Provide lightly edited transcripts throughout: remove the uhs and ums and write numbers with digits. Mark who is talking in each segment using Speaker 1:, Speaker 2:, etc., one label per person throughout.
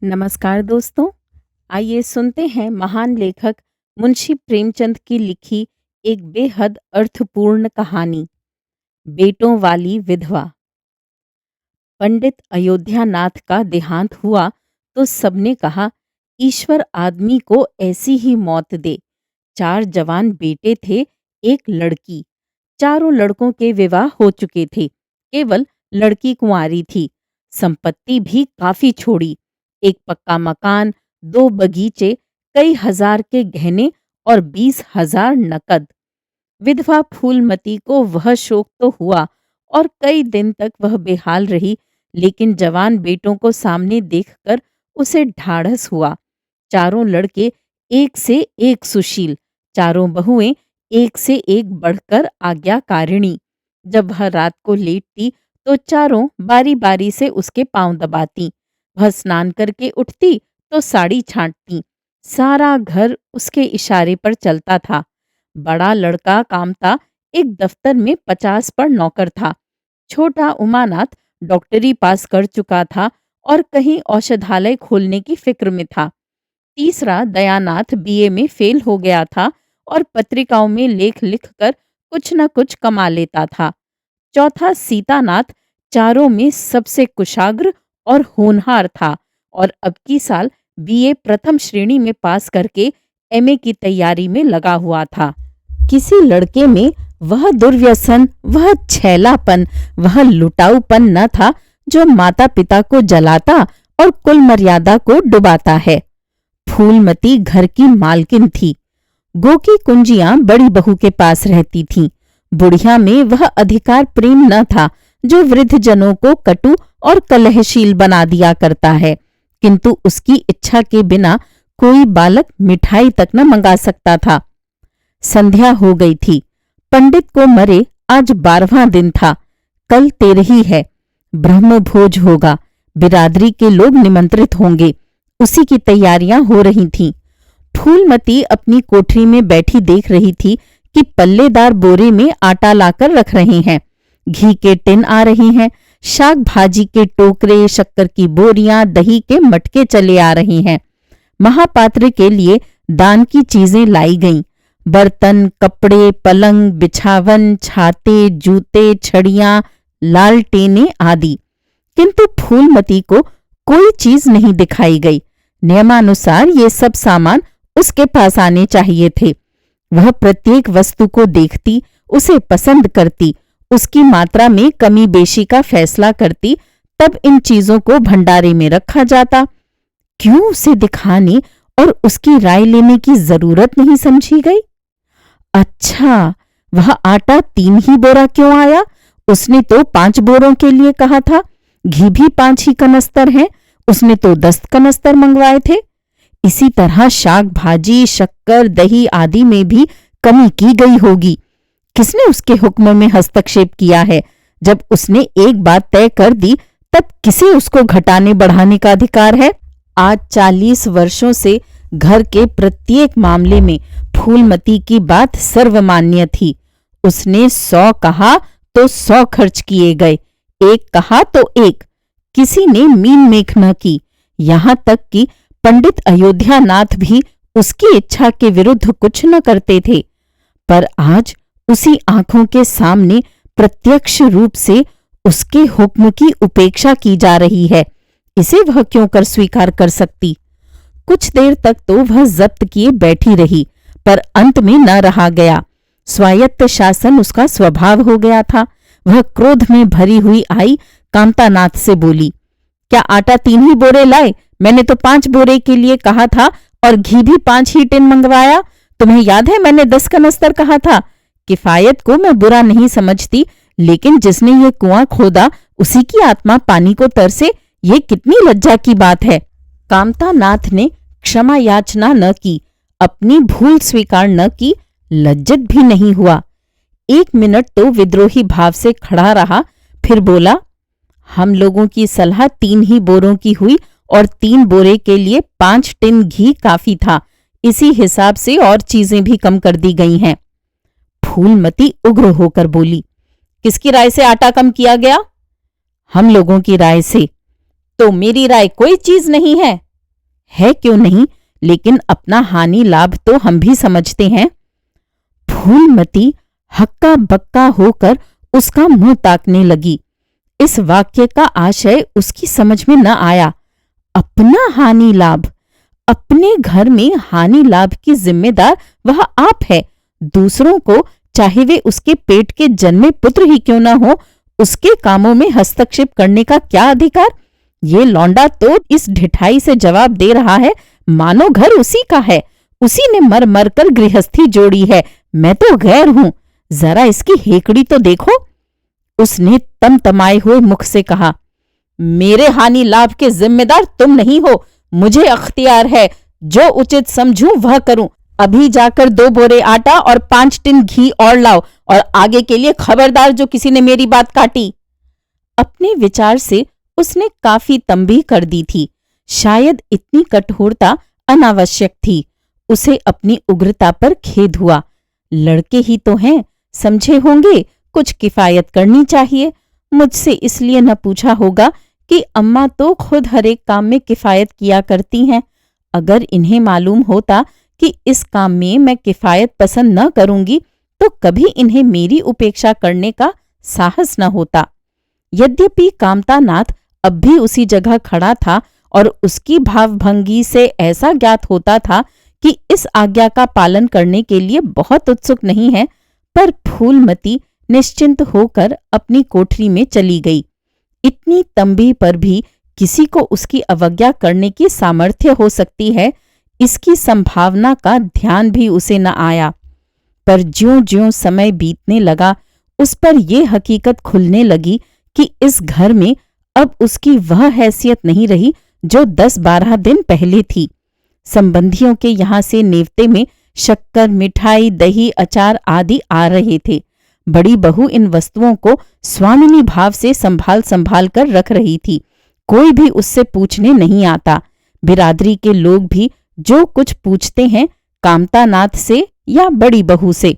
Speaker 1: नमस्कार दोस्तों। आइए सुनते हैं महान लेखक मुंशी प्रेमचंद की लिखी एक बेहद अर्थपूर्ण कहानी, बेटों वाली विधवा। पंडित अयोध्यानाथ का देहांत हुआ तो सबने कहा, ईश्वर आदमी को ऐसी ही मौत दे। 4 जवान बेटे थे, एक लड़की। चारों लड़कों के विवाह हो चुके थे, केवल लड़की कुंवारी थी। संपत्ति भी काफी छोड़ी, एक पक्का मकान, 2 बगीचे, कई हजार के गहने और 20,000 नकद। विधवा फूलमती को वह शोक तो हुआ और कई दिन तक वह बेहाल रही, लेकिन जवान बेटों को सामने देखकर उसे ढाढ़स हुआ। चारों लड़के एक से एक सुशील, चारों बहुएं एक से एक बढ़कर आज्ञाकारिणी। जब वह रात को लेटती तो चारों बारी बारी से उसके पांव दबाती। वह स्नान करके उठती तो साड़ी छांटती। सारा घर उसके इशारे पर चलता था। बड़ा लड़का कामता एक दफ्तर में 50 पर नौकर था। छोटा उमानाथ डॉक्टरी पास कर चुका था और कहीं औषधालय खोलने की फिक्र में था। तीसरा दयानाथ बीए में फेल हो गया था और पत्रिकाओं में लेख लिखकर कुछ न कुछ कमा लेता था। चौथा सीतानाथ चारों में सबसे कुशाग्र और होनहार था और अब की साल बीए प्रथम श्रेणी में पास करके एमए की तैयारी में लगा हुआ था। किसी लड़के में वह दुर्व्यसन, वह छैलापन, वह लुटाऊपन न था जो माता पिता को जलाता और कुल मर्यादा को डुबाता है। फूलमती घर की मालकिन थी। गोकी कुंजियां बड़ी बहू के पास रहती थीं। बुढ़िया में वह अधिकार प्रेम न था जो वृद्ध जनों को कटु और कलहशील बना दिया करता है, किंतु उसकी इच्छा के बिना कोई बालक मिठाई तक न मंगा सकता था। संध्या हो गई थी। पंडित को मरे आज 12वां दिन था। कल 13ही है। ब्रह्म भोज होगा, बिरादरी के लोग निमंत्रित होंगे। उसी की तैयारियां हो रही थीं। फूलमती अपनी कोठरी में बैठी देख रही थी कि पल्लेदार बोरे में आटा लाकर रख रहे हैं, घी के टिन आ रही हैं, शाक भाजी के टोकरे, शक्कर की बोरियां, दही के मटके चले आ रही हैं। महापात्र के लिए दान की चीजें लाई गईं, बर्तन, कपड़े, पलंग, बिछावन, छाते, जूते, छड़ियां, लालटेने आदि। किंतु फूलमती को कोई चीज नहीं दिखाई गई। नियमानुसार ये सब सामान उसके पास आने चाहिए थे। वह प्रत्येक वस्तु को देखती, उसे पसंद करती, उसकी मात्रा में कमी बेशी का फैसला करती, तब इन चीजों को भंडारे में रखा जाता। क्यों उसे दिखाने और उसकी राय लेने की जरूरत नहीं समझी गई? अच्छा, वह आटा 3 ही बोरा क्यों आया? उसने तो 5 बोरों के लिए कहा था। घी भी 5 ही कनस्तर हैं, उसने तो 10 कनस्तर मंगवाए थे। इसी तरह शाक भाजी, शक्कर, दही आदि में भी कमी की गई होगी। किसने उसके हुक्म में हस्तक्षेप किया है? जब उसने एक बात तय कर दी, तब किसे उसको घटाने बढ़ाने का अधिकार है? आज 40 वर्षों से घर के प्रत्येक मामले में फूलमती की बात सर्वमान्य थी। उसने 100 कहा तो 100 खर्च किए गए, 1 कहा तो 1। किसी ने मीन मेख न की। यहां तक कि पंडित अयोध्यानाथ भी उसकी इच्छा के विरुद्ध कुछ न करते थे। पर आज उसी आंखों के सामने प्रत्यक्ष रूप से उसके हुक्म की उपेक्षा की जा रही है। इसे वह क्यों कर स्वीकार कर सकती? कुछ देर तक तो वह जब्त किए बैठी रही, पर अंत में न रहा गया। स्वायत्त शासन उसका स्वभाव हो गया था। वह क्रोध में भरी हुई आई, कामतानाथ से बोली, क्या आटा 3 ही बोरे लाए? मैंने तो 5 बोरे के लिए कहा था और घी भी 5 ही टिन मंगवाया। तुम्हें याद है मैंने 10 कनस्तर कहा था। किफायत को मैं बुरा नहीं समझती, लेकिन जिसने ये कुआं खोदा उसी की आत्मा पानी को तरसे, ये कितनी लज्जा की बात है। कामतानाथ ने क्षमा याचना न की, अपनी भूल स्वीकार न की, लज्जित भी नहीं हुआ। 1 मिनट तो विद्रोही भाव से खड़ा रहा, फिर बोला, हम लोगों की सलाह 3 ही बोरों की हुई और 3 बोरे के लिए 5 टिन घी काफी था। इसी हिसाब से और चीजें भी कम कर दी गई हैं। फूलमती उग्र होकर बोली, किसकी राय से आटा कम किया गया? हम लोगों की राय से। तो मेरी राय कोई चीज नहीं है? है क्यों नहीं, लेकिन अपना हानि लाभ तो हम भी समझते हैं। फूलमती हक्का बक्का होकर उसका मुंह ताकने लगी। इस वाक्य का आशय उसकी समझ में न आया। अपना हानि लाभ? अपने घर में हानि लाभ की जिम्मेदार वह आप है। दूसरों को, चाहे वे उसके पेट के जन्मे पुत्र ही क्यों न हो, उसके कामों में हस्तक्षेप करने का क्या अधिकार? ये लौंडा तो इस ढिठाई से जवाब दे रहा है मानो घर उसी का है, उसी ने मर मर कर गृहस्थी जोड़ी है, मैं तो गैर हूं। जरा इसकी हेकड़ी तो देखो। उसने तमतमाए हुए मुख से कहा, मेरे हानि लाभ के जिम्मेदार तुम नहीं हो, मुझे अख्तियार है, जो उचित समझूं वह करूं। अभी जाकर 2 बोरे आटा और 5 टिन घी और लाओ, और आगे के लिए खबरदार जो किसी ने मेरी बात काटी। अपने विचार से उसने काफी तंबीह कर दी थी। शायद इतनी कठोरता अनावश्यक थी। उसे अपनी उग्रता पर खेद हुआ। लड़के ही तो हैं, समझे होंगे कुछ किफायत करनी चाहिए। मुझसे इसलिए न पूछा होगा कि अम्मा तो खुद हर एक काम में किफायत किया करती हैं। अगर इन्हें मालूम होता कि इस काम में मैं किफायत पसंद न करूंगी तो कभी इन्हें मेरी उपेक्षा करने का साहस न होता। यद्यपि कामतानाथ अब भी उसी जगह खड़ा था और उसकी भावभंगी से ऐसा ज्ञात होता था कि इस आज्ञा का पालन करने के लिए बहुत उत्सुक नहीं है, पर फूलमती निश्चिंत होकर अपनी कोठरी में चली गई। इतनी तंबी पर भी किसी को उसकी अवज्ञा करने की सामर्थ्य हो सकती है, इसकी संभावना का ध्यान भी उसे न आया। पर ज्यों-ज्यों समय बीतने लगा, उस पर यह हकीकत खुलने लगी कि इस घर में अब उसकी वह हैसियत नहीं रही जो 10-12 दिन पहले थी। संबंधियों के यहाँ से नेवते में शक्कर, मिठाई, दही, अचार आदि आ रहे थे। बड़ी बहू इन वस्तुओं को स्वामिनी भाव से संभाल संभाल कर रख रही थी। कोई भी उससे पूछने नहीं आता। बिरादरी के लोग भी जो कुछ पूछते हैं कामतानाथ से या बड़ी बहू से।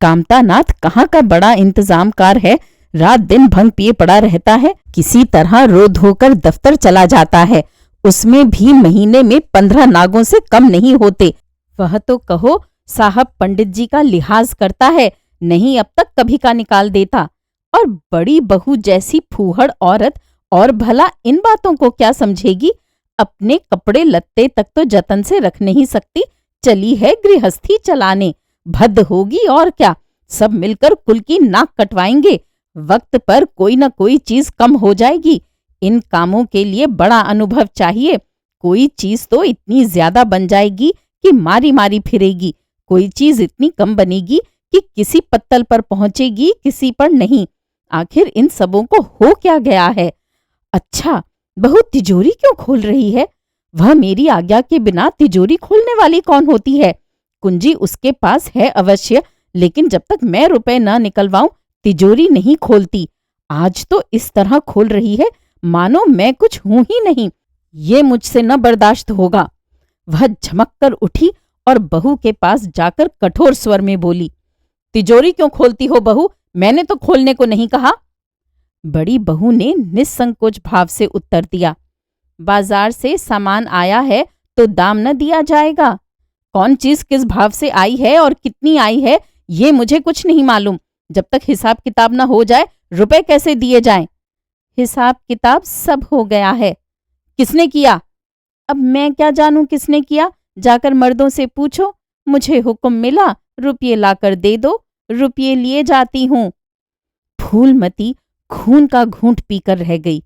Speaker 1: कामतानाथ कहाँ का बड़ा इंतजामकार है, रात दिन भंग पिए पड़ा रहता है, किसी तरह रो धोकर दफ्तर चला जाता है। उसमें भी महीने में 15 नागों से कम नहीं होते। वह तो कहो साहब पंडित जी का लिहाज करता है, नहीं अब तक कभी का निकाल देता। और बड़ी बहू जैसी फूहड़ औरत और भला इन बातों को क्या समझेगी? अपने कपड़े लत्ते तक तो जतन से रख नहीं सकती, चली है गृहस्थी चलाने। भद्द होगी और क्या, सब मिलकर कुल की नाक कटवाएंगे। वक्त पर कोई न कोई चीज कम हो जाएगी। इन कामों के लिए बड़ा अनुभव चाहिए। कोई चीज तो इतनी ज्यादा बन जाएगी कि मारी मारी फिरेगी, कोई चीज इतनी कम बनेगी कि किसी पत्तल पर पहुंचेगी, किसी पर नहीं। आखिर इन सबों को हो क्या गया है? अच्छा, बहू तिजोरी क्यों खोल रही है? वह मेरी आज्ञा के बिना तिजोरी खोलने वाली कौन होती है? कुंजी उसके पास है अवश्य, लेकिन जब तक मैं रुपए न निकलवाऊं तिजोरी नहीं खोलती। आज तो इस तरह खोल रही है मानो मैं कुछ हूं ही नहीं। ये मुझसे न बर्दाश्त होगा। वह झमक कर उठी और बहू के पास जाकर कठोर स्वर में बोली, तिजोरी क्यों खोलती हो बहू? मैंने तो खोलने को नहीं कहा। बड़ी बहू ने निस्संकोच भाव से उत्तर दिया, बाजार से सामान आया है तो दाम न दिया जाएगा? कौन चीज किस भाव से आई है और कितनी आई है ये मुझे कुछ नहीं मालूम। जब तक हिसाब किताब न हो जाए रुपए कैसे दिए जाएं? हिसाब किताब सब हो गया है। किसने किया? अब मैं क्या जानूं किसने किया, जाकर मर्दों से पूछो। मुझे हुक्म मिला रुपये लाकर दे दो, रुपये लिए जाती हूं। फूलमती खून का घूंट पीकर रह गई।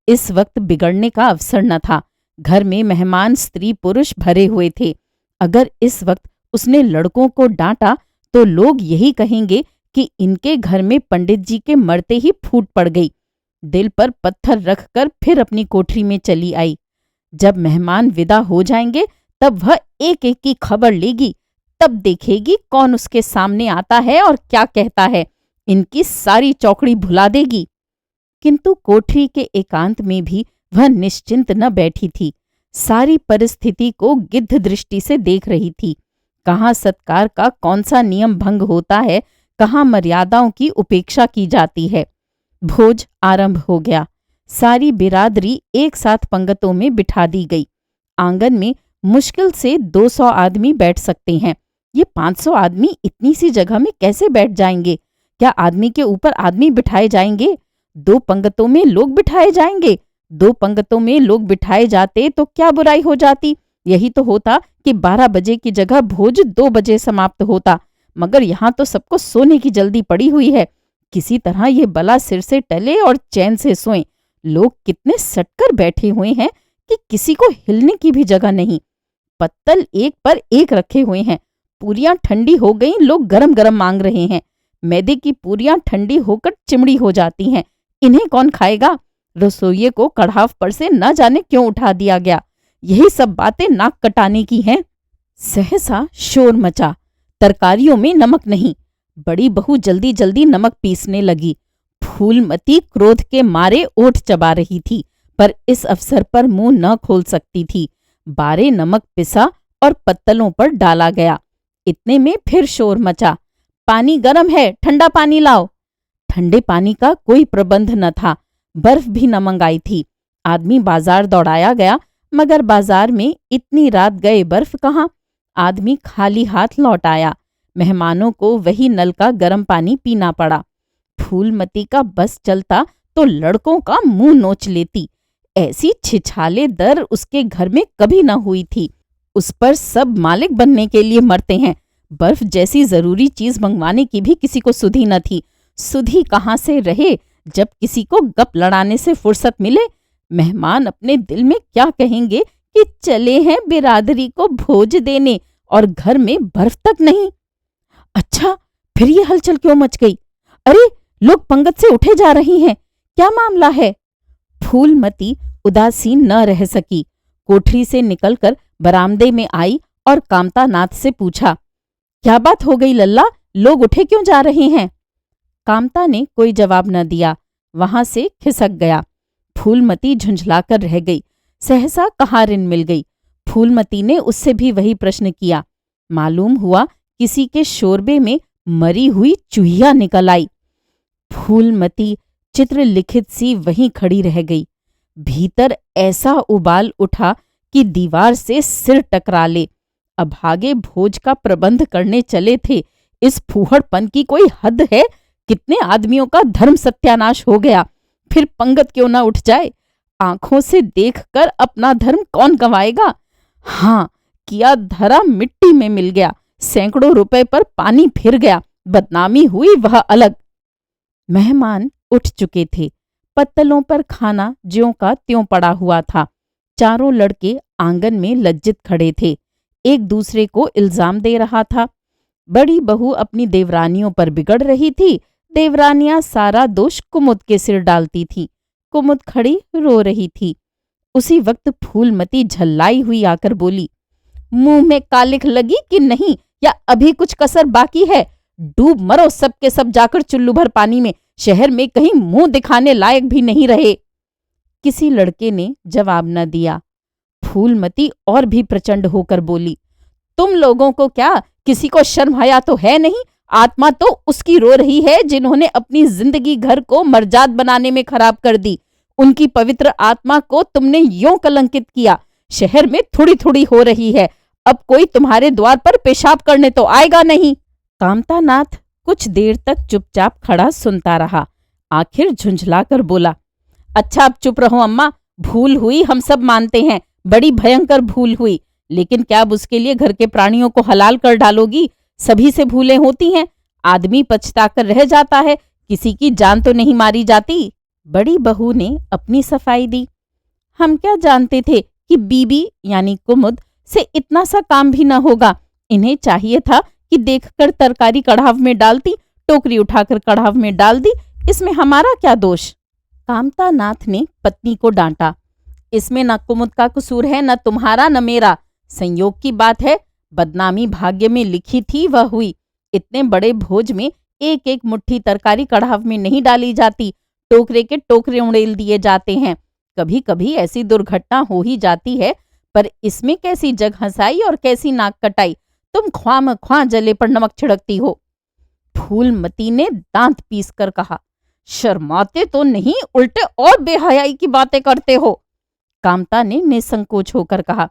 Speaker 1: इस वक्त बिगड़ने का अवसर न था। घर में मेहमान स्त्री पुरुष भरे हुए थे। अगर इस वक्त उसने लड़कों को डांटा तो लोग यही कहेंगे कि इनके घर में पंडित जी के मरते ही फूट पड़ गई। दिल पर पत्थर रखकर फिर अपनी कोठरी में चली आई। जब मेहमान विदा हो जाएंगे तब वह एक एक की खबर लेगी, तब देखेगी कौन उसके सामने आता है और क्या कहता है। इनकी सारी चौकड़ी भुला देगी। किंतु कोठरी के एकांत में भी वह निश्चिंत न बैठी थी। सारी परिस्थिति को गिद्ध दृष्टि से देख रही थी। कहाँ सत्कार का कौन सा नियम भंग होता है, कहाँ मर्यादाओं की उपेक्षा की जाती है। भोज आरंभ हो गया। सारी बिरादरी एक साथ पंगतों में बिठा दी गई। आंगन में मुश्किल से 200 आदमी बैठ सकते हैं। ये 500 आदमी इतनी सी जगह में कैसे बैठ जाएंगे? क्या आदमी के ऊपर आदमी बिठाए जाएंगे? 2 पंगतों में लोग बिठाए जाएंगे? 2 पंगतों में लोग बिठाए जाते तो क्या बुराई हो जाती? यही तो होता कि 12 बजे की जगह भोज 2 बजे समाप्त होता। मगर यहाँ तो सबको सोने की जल्दी पड़ी हुई है। किसी तरह ये बला सिर से टले और चैन से सोएं। लोग कितने सटकर बैठे हुए हैं कि किसी को हिलने की भी जगह नहीं। पत्तल एक पर एक रखे हुए हैं। पूरियां ठंडी हो गईं, लोग गरम गरम मांग रहे हैं। मैदे की पूरियां ठंडी होकर चिमड़ी हो जाती हैं। इन्हें कौन खाएगा? रसोइये को कढ़ाव पर से न जाने क्यों उठा दिया गया। यही सब बातें नाक कटाने की हैं। सहसा शोर मचा। तरकारियों में नमक नहीं। बड़ी बहू जल्दी जल्दी नमक पीसने लगी। फूलमती क्रोध के मारे ओठ चबा रही थी, पर इस अवसर पर मुंह न खोल सकती थी। बारे नमक पिसा और पत्तलों पर डाला गया। इतने में फिर शोर मचा। पानी गर्म है, ठंडा पानी लाओ। ठंडे पानी का कोई प्रबंध न था। बर्फ भी न मंगाई थी। आदमी बाजार दौड़ाया गया, मगर बाजार में इतनी रात गए बर्फ कहाँ? आदमी खाली हाथ लौट आया। मेहमानों को वही नल का गर्म पानी पीना पड़ा। फूलमती का बस चलता तो लड़कों का मुंह नोच लेती। ऐसी छिछाले दर उसके घर में कभी न हुई थी। उस पर सब मालिक बनने के लिए मरते हैं। बर्फ जैसी जरूरी चीज मंगवाने की भी किसी को सुधि न थी। सुधि कहाँ से रहे जब किसी को गप लड़ाने से फुर्सत मिले। मेहमान अपने दिल में क्या कहेंगे कि चले हैं बिरादरी को भोज देने और घर में बर्फ तक नहीं। अच्छा, फिर ये हलचल क्यों मच गई? अरे, लोग पंगत से उठे जा रही हैं। क्या मामला है? फूलमती उदासीन न रह सकी। कोठरी से निकलकर बरामदे में आई और कामता नाथ से पूछा, क्या बात हो गई लल्ला? लोग उठे क्यों जा रहे हैं? कामता ने कोई जवाब न दिया। वहां से खिसक गया। फूलमती झुंझलाकर रह गई। सहसा कहारिन मिल गई। फूलमती ने उससे भी वही प्रश्न किया। मालूम हुआ किसी के शोरबे में मरी हुई चूहिया निकल आई। फूलमती चित्रलिखित सी वहीं खड़ी रह गई। भीतर ऐसा उबाल उठा कि दीवार से सिर टकरा ले। अभागे भोज का प्रबंध करने चले थे। इस फूहड़पन की कोई हद है? कितने आदमियों का धर्म सत्यानाश हो गया। फिर पंगत क्यों ना उठ जाए? आंखों से देखकर अपना धर्म कौन गंवाएगा? हाँ, किया धरा मिट्टी में मिल गया। सैकड़ों रुपए पर पानी फिर गया। बदनामी हुई वह अलग। मेहमान उठ चुके थे। पत्तलों पर खाना ज्यों का त्यों पड़ा हुआ था। चारों लड़के आंगन में लज्जित खड़े थे। एक दूसरे को इल्जाम दे रहा था। बड़ी बहू अपनी देवरानियों पर बिगड़ रही थी। देवरानियां सारा दोष कुमुद के सिर डालती थी। कुमुद खड़ी रो रही थी। उसी वक्त फूलमती झल्लाई हुई आकर बोली, मुंह में कालिख लगी कि नहीं, या अभी कुछ कसर बाकी है? डूब मरो सब के सब जाकर चुल्लू भर पानी में। शहर में कहीं मुंह दिखाने लायक भी नहीं रहे। किसी लड़के ने जवाब न दिया। फूलमती और भी प्रचंड होकर बोली, तुम लोगों को क्या, किसी को शर्म हया तो है नहीं? आत्मा तो उसकी रो रही है जिन्होंने अपनी जिंदगी घर को मर्जाद बनाने में खराब कर दी। उनकी पवित्र आत्मा को तुमने यों कलंकित किया। शहर में थोड़ी थोड़ी हो रही है। अब कोई तुम्हारे द्वार पर पेशाब करने तो आएगा नहीं। कामता नाथ कुछ देर तक चुपचाप खड़ा सुनता रहा। आखिर झुंझलाकर बोला, अच्छा अब चुप रहो अम्मा। भूल हुई, हम सब मानते हैं, बड़ी भयंकर भूल हुई। लेकिन क्या अब उसके लिए घर के प्राणियों को हलाल कर डालोगी? सभी से भूलें होती हैं। आदमी पछताकर रह जाता है, किसी की जान तो नहीं मारी जाती। बड़ी बहू ने अपनी सफाई दी। हम क्या जानते थे कि बीबी यानी कुमुद से इतना सा काम भी न होगा। इन्हें चाहिए था कि देखकर तरकारी कढ़ाव में डालती, टोकरी उठाकर कढ़ाव में डाल दी। इसमें हमारा क्या दोष? कामता नाथ ने पत्नी को डांटा। इसमें न कुमुद का कसूर है, न तुम्हारा न मेरा। संयोग की बात है, बदनामी भाग्य में लिखी थी वह हुई। इतने बड़े भोज में एक एक मुट्ठी तरकारी कढ़ाव में नहीं डाली जाती, टोकरे के टोकरे उड़ेल दिए जाते हैं। कभी कभी ऐसी दुर्घटना हो ही जाती है, पर इसमें कैसी जग हंसाई और कैसी नाक कटाई। तुम ख्वामख्वाह जले पर नमक छिड़कती हो। फूलमती ने दांत पीस कर कहा, शर्माते तो नहीं, उल्टे और बेहयाई की बातें करते हो। कामता ने निसंकोच होकर कहा,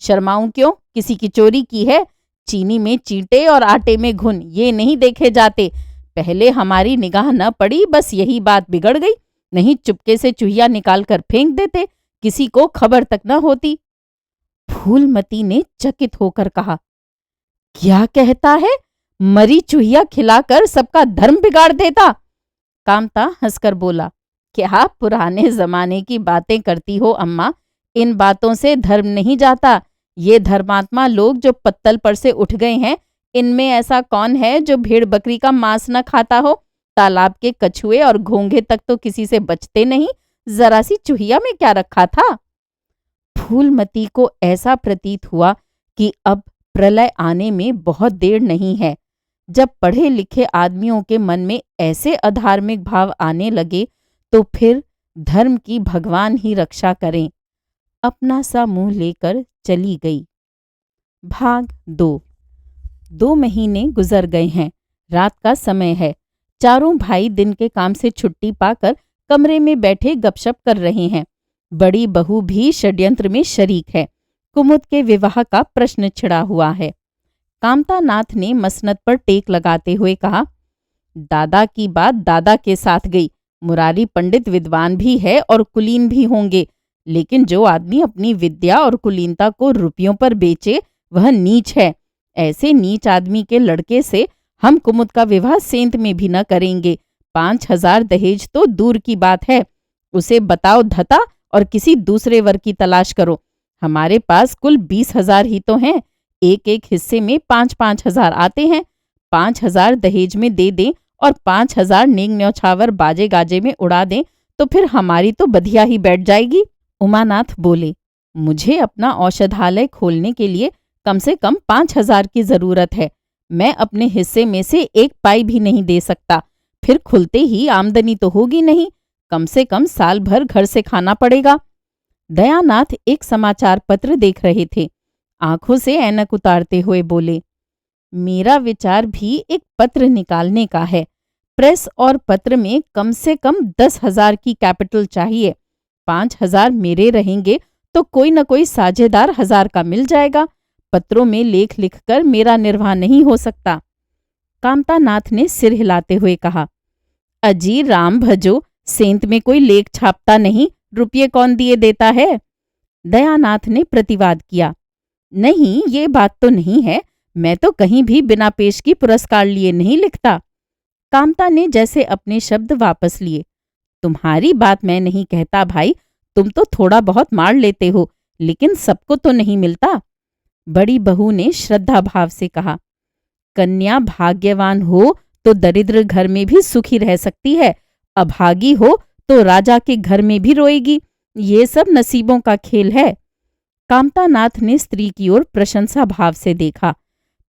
Speaker 1: शर्माऊं क्यों? किसी की चोरी की है? चीनी में चींटे और आटे में घुन ये नहीं देखे जाते। पहले हमारी निगाह न पड़ी, बस यही बात बिगड़ गई। नहीं चुपके से चूहिया निकाल कर फेंक देते, किसी को खबर तक न होती। फूलमती ने चकित होकर कहा, क्या कहता है? मरी चूहिया खिलाकर सबका धर्म बिगाड़ देता? कामता हंसकर बोला, क्या पुराने जमाने की बातें करती हो अम्मा? इन बातों से धर्म नहीं जाता। ये धर्मात्मा लोग जो पत्तल पर से उठ गए हैं, इनमें ऐसा कौन है जो भेड़ बकरी का मांस न खाता हो? तालाब के कछुए और घोंघे तक तो किसी से बचते नहीं, जरा सी चूहिया में क्या रखा था? फूलमती को ऐसा प्रतीत हुआ कि अब प्रलय आने में बहुत देर नहीं है। जब पढ़े लिखे आदमियों के मन में ऐसे अधार्मिक भाव आने लगे तो फिर धर्म की भगवान ही रक्षा करें। अपना सा मुंह लेकर चली गई। भाग 2 महीने गुजर गए हैं। रात का समय है। चारों भाई दिन के काम से छुट्टी पाकर कमरे में बैठे गपशप कर रहे हैं। बड़ी बहू भी षड्यंत्र में शरीक है। कुमुद के विवाह का प्रश्न छिड़ा हुआ है। कामता नाथ ने मसनद पर टेक लगाते हुए कहा, दादा की बात दादा के साथ गई। मुरारी पंडित विद्वान भी है और कुलीन भी होंगे, लेकिन जो आदमी अपनी विद्या और कुलीनता को रुपयों पर बेचे वह नीच है। ऐसे नीच आदमी के लड़के से हम कुमुद का विवाह सेंत में भी न करेंगे। 5,000 दहेज तो दूर की बात है। उसे बताओ धता और किसी दूसरे वर की तलाश करो। हमारे पास कुल 20,000 ही तो हैं। एक एक हिस्से में 5,000 आते हैं। 5,000 दहेज में दे दें और 5,000 नेंग न्यौछावर बाजे गाजे में उड़ा दें तो फिर हमारी तो बधिया ही बैठ जाएगी। उमानाथ बोले, मुझे अपना औषधालय खोलने के लिए कम से कम 5,000 की जरूरत है। मैं अपने हिस्से में से 1 पाई भी नहीं दे सकता। फिर खुलते ही आमदनी तो होगी नहीं, कम से कम साल भर घर से खाना पड़ेगा। दयानाथ एक समाचार पत्र देख रहे थे। आंखों से ऐनक उतारते हुए बोले, मेरा विचार भी एक पत्र निकालने का है। प्रेस और पत्र में कम से कम 10,000 की कैपिटल चाहिए। 5,000 मेरे रहेंगे तो कोई न कोई साझेदार 1,000 का मिल जाएगा। पत्रों में लेख लिखकर मेरा निर्वाह नहीं हो सकता। कामता नाथ ने सिर हिलाते हुए कहा, अजी राम भजो, सेंत में कोई लेख छापता नहीं, रुपये कौन दिए देता है? दयानाथ ने प्रतिवाद किया, नहीं ये बात तो नहीं है। मैं तो कहीं भी बिना पेश की पुरस्कार लिए नहीं लिखता। कामता ने जैसे अपने शब्द वापस लिए, तुम्हारी बात मैं नहीं कहता भाई, तुम तो थोड़ा बहुत मार लेते हो, लेकिन सबको तो नहीं मिलता। बड़ी बहू ने श्रद्धा भाव से कहा, कन्या भाग्यवान हो तो दरिद्र घर में भी सुखी रह सकती है, अभागी हो तो राजा के घर में भी रोएगी। ये सब नसीबों का खेल है। कामता नाथ ने स्त्री की ओर प्रशंसा भाव से देखा,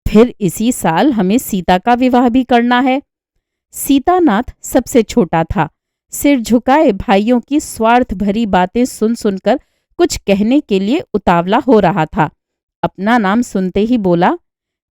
Speaker 1: फिर इसी साल हमें सीता का विवाह भी करना है। सीतानाथ सबसे छोटा था। सिर झुकाए भाइयों की स्वार्थ भरी बातें सुन सुनकर कुछ कहने के लिए उतावला हो रहा था। अपना नाम सुनते ही बोला,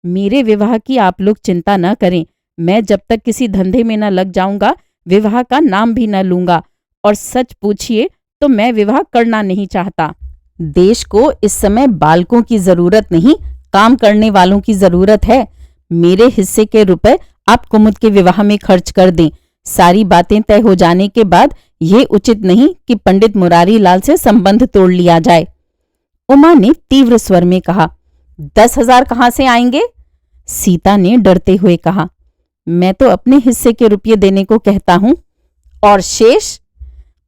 Speaker 1: मेरे विवाह की आप लोग चिंता न करें। मैं जब तक किसी धंधे में न लग जाऊंगा विवाह का नाम भी न लूंगा, और सच पूछिए तो मैं विवाह करना नहीं चाहता। देश को इस समय बालकों की जरूरत नहीं, काम करने वालों की जरूरत है। मेरे हिस्से के रुपए आप कुमुद के विवाह में खर्च कर दें। सारी बातें तय हो जाने के बाद ये उचित नहीं कि पंडित मुरारी लाल से संबंध तोड़ लिया जाए। उमा ने तीव्र स्वर में कहा, 10,000 कहाँ से आएंगे? सीता ने डरते हुए कहा, मैं तो अपने हिस्से के रुपये देने को कहता हूं। और शेष?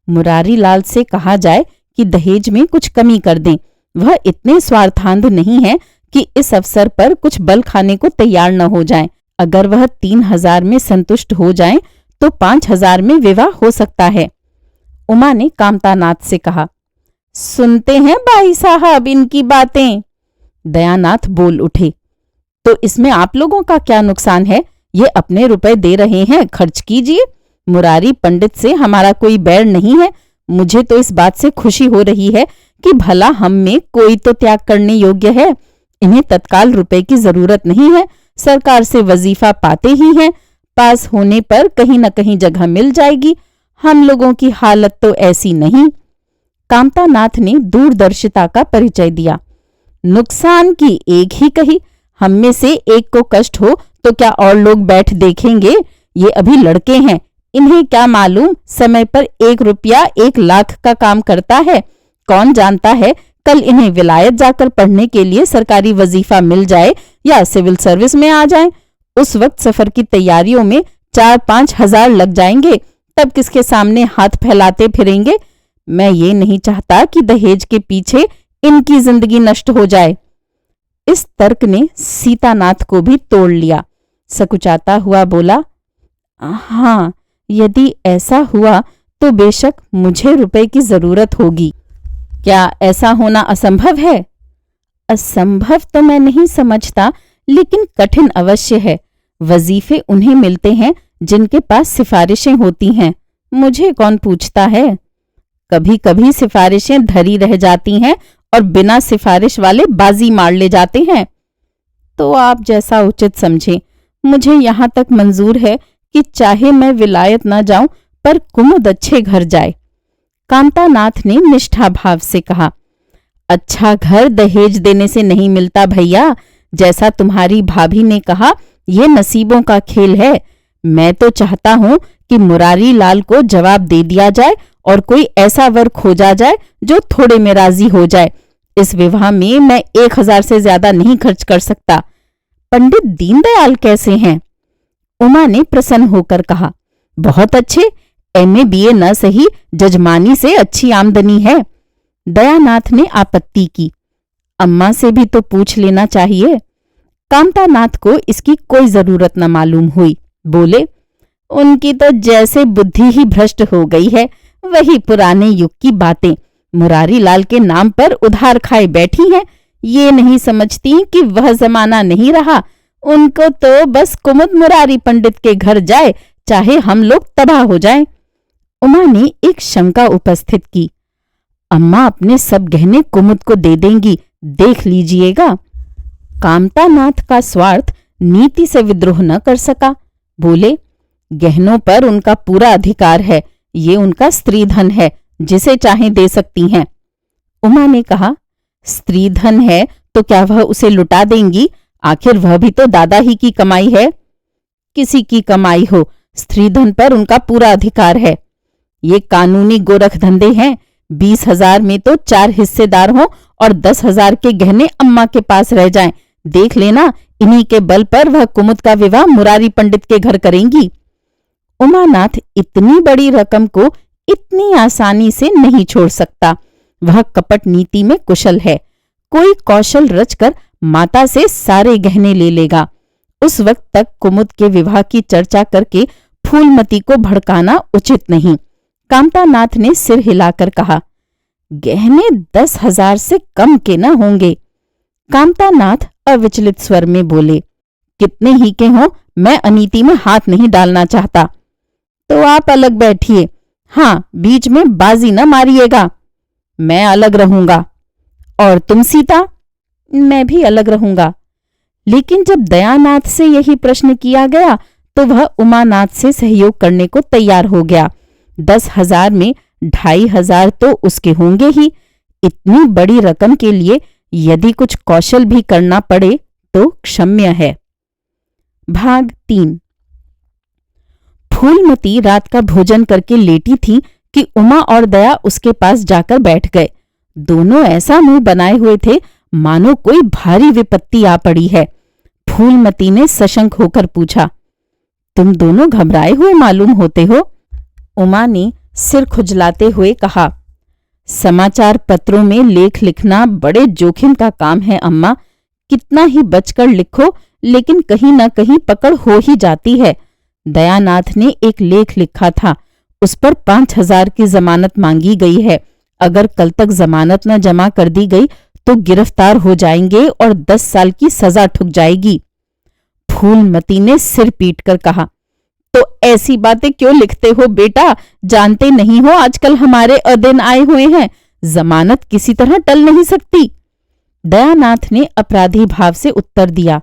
Speaker 1: मुरारी लाल से कहा जाए कि दहेज में कुछ कमी कर दें। वह इतने स्वार्थांध नहीं है कि इस अवसर पर कुछ बल खाने को तैयार न हो जाएं। अगर वह 3,000 में संतुष्ट हो जाएं तो 5,000 में विवाह हो सकता है। उमा ने कामतानाथ से कहा, सुनते हैं भाई साहब इनकी बातें? दयानाथ बोल उठे, तो इसमें आप लोगों का क्या नुकसान है? ये अपने रुपए दे रहे हैं, खर्च कीजिए। मुरारी पंडित से हमारा कोई बैर नहीं है। मुझे तो इस बात से खुशी हो रही है कि भला हम में कोई तो त्याग करने योग्य है। इन्हें तत्काल रुपए की जरूरत नहीं है, सरकार से वजीफा पाते ही हैं। पास होने पर कहीं न कहीं जगह मिल जाएगी। हम लोगों की हालत तो ऐसी नहीं। कामतानाथ ने दूरदर्शिता का परिचय दिया। नुकसान की एक ही कही। हम में से एक को कष्ट हो तो क्या और लोग बैठ देखेंगे? ये अभी लड़के हैं, इन्हें क्या मालूम समय पर 1 रुपया 1 लाख का काम करता है। कौन जानता है कल इन्हें विलायत जाकर पढ़ने के लिए सरकारी वजीफा मिल जाए या सिविल सर्विस में आ जाए। उस वक्त सफर की तैयारियों में 4-5 हजार लग जाएंगे, तब किसके सामने हाथ फैलाते फिरेंगे। मैं ये नहीं चाहता कि दहेज के पीछे इनकी जिंदगी नष्ट हो जाए। इस तर्क ने सीतानाथ को भी तोड़ लिया। सकुचाता हुआ बोला, हाँ, यदि ऐसा हुआ तो बेशक मुझे रुपए की जरूरत होगी। क्या ऐसा होना असंभव है? असंभव तो मैं नहीं समझता, लेकिन कठिन अवश्य है। वजीफे उन्हें मिलते हैं जिनके पास सिफारिशें होती हैं। मुझे कौन पूछता है? कभी कभी सिफारिशें धरी रह जाती हैं और बिना सिफारिश वाले बाजी मार ले जाते हैं। तो आप जैसा उचित समझें। मुझे यहां तक मंजूर है कि चाहे मैं विलायत न जाऊं पर कुमुद अच्छे घर जाए। कांतानाथ ने निष्ठा भाव से कहा, अच्छा घर दहेज देने से नहीं मिलता भैया। जैसा तुम्हारी भाभी ने कहा, यह नसीबों का खेल है। मैं तो चाहता हूं कि मुरारी लाल को जवाब दे दिया जाए और कोई ऐसा वर खोजा जाए जो थोड़े में राजी हो जाए। इस विवाह में मैं 1000 से ज्यादा नहीं खर्च कर सकता। पंडित दीनदयाल कैसे हैं? उमा ने प्रसन्न होकर कहा, बहुत अच्छे। MA BA न सही, जजमानी से अच्छी आमदनी है। दयानाथ ने आपत्ति की, अम्मा से भी तो पूछ लेना चाहिए। कांतानाथ को इसकी कोई जरूरत न मालूम हुई। बोले, उनकी तो जैसे बुद्धि ही भ्रष्ट हो गई है, वही पुराने युग की बातें मुरारी लाल के नाम पर उधार खाए बैठी हैं। ये नहीं समझती कि वह जमाना नहीं रहा। उनको तो बस कुमुद मुरारी पंडित के घर जाए, चाहे हम लोग तबाह हो जाएं। उमा ने एक शंका उपस्थित की, अम्मा अपने सब गहने कुमुद को दे देंगी, देख लीजिएगा। कामतानाथ का स्वार्थ नीति से विद्रोह न कर सका। बोले, गहनों पर उनका पूरा अधिकार है, ये उनका स्त्री धन है, जिसे चाहे दे सकती हैं। उमा ने कहा, स्त्री धन है तो क्या वह उसे लुटा देंगी? आखिर वह भी तो दादा ही की कमाई है। किसी की कमाई हो, स्त्री धन पर उनका पूरा अधिकार है। ये कानूनी गोरख धंधे हैं। 20,000 में तो 4 हिस्सेदार हों और 10,000 के गहने अम्मा के पास रह जाएं। देख लेना, इन्हीं के बल पर वह कुमुद का विवाह मुरारी पंडित के घर करेंगी। उमानाथ इतनी बड़ी रकम को इतनी आसानी से नहीं छोड़ सकता। वह कपट नीति में कुशल है। कोई कौशल रचकर माता से सारे गहने ले लेगा। उस वक्त तक कुमुद के विवाह की चर्चा करके फूलमती को भड़काना उचित नहीं। कामतानाथ ने सिर हिलाकर कहा, गहने 10,000 से कम के न होंगे। कामतानाथ अविचलित स्वर में बोले, कितने ही के हों, मैं अनीति में हाथ नहीं डालना चाहता। तो आप अलग बैठिए। हाँ, बीच में बाजी न मारिएगा। मैं अलग रहूंगा। और तुम सीता? मैं भी अलग रहूंगा। लेकिन जब दयानाथ से यही प्रश्न किया गया तो वह उमानाथ से सहयोग करने को तैयार हो गया। 10,000 में 2,500 तो उसके होंगे ही। इतनी बड़ी रकम के लिए यदि कुछ कौशल भी करना पड़े तो क्षम्य है। भाग 3। फूलमती रात का भोजन करके लेटी थी कि उमा और दया उसके पास जाकर बैठ गए। दोनों ऐसा मुंह बनाए हुए थे मानो कोई भारी विपत्ति आ पड़ी है। फूलमती ने सशंक होकर पूछा, तुम दोनों घबराए हुए मालूम होते हो? उमा ने सिर खुजलाते हुए कहा, समाचार पत्रों में लेख लिखना बड़े जोखिम का काम है अम्मा। कितना ही बचकर लिखो, लेकिन कहीं न कहीं पकड़ हो ही जाती है। दयानाथ ने एक लेख लिखा था, उस पर 5,000 की जमानत मांगी गई है। अगर कल तक जमानत न जमा कर दी गई तो गिरफ्तार हो जाएंगे और 10 साल की सजा ठुक जाएगी। फूलमती ने सिर पीटकर कहा, तो ऐसी बातें क्यों लिखते हो बेटा? जानते नहीं हो आजकल हमारे अदिन आए हुए हैं, जमानत किसी तरह टल नहीं सकती। दयानाथ ने अपराधी भाव से उत्तर दिया,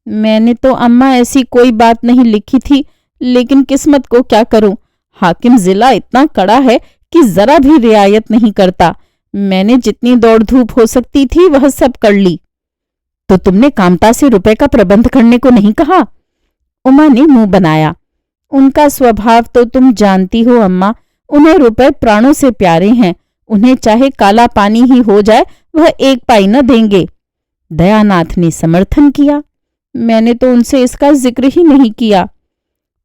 Speaker 1: मैंने तो अम्मा ऐसी कोई बात नहीं लिखी थी, लेकिन किस्मत को क्या करूं। हाकिम जिला इतना कड़ा है कि जरा भी रियायत नहीं करता। मैंने जितनी दौड़ धूप हो सकती थी वह सब कर ली। तो तुमने कामता से रुपए का प्रबंध करने को नहीं कहा? उमा ने मुंह बनाया। उनका स्वभाव तो तुम जानती हो अम्मा, उन्हें रुपए प्राणों से प्यारे हैं। उन्हें चाहे काला पानी ही हो जाए वह एक पाई न देंगे। दयानाथ ने समर्थन किया। मैंने तो उनसे इसका जिक्र ही नहीं किया।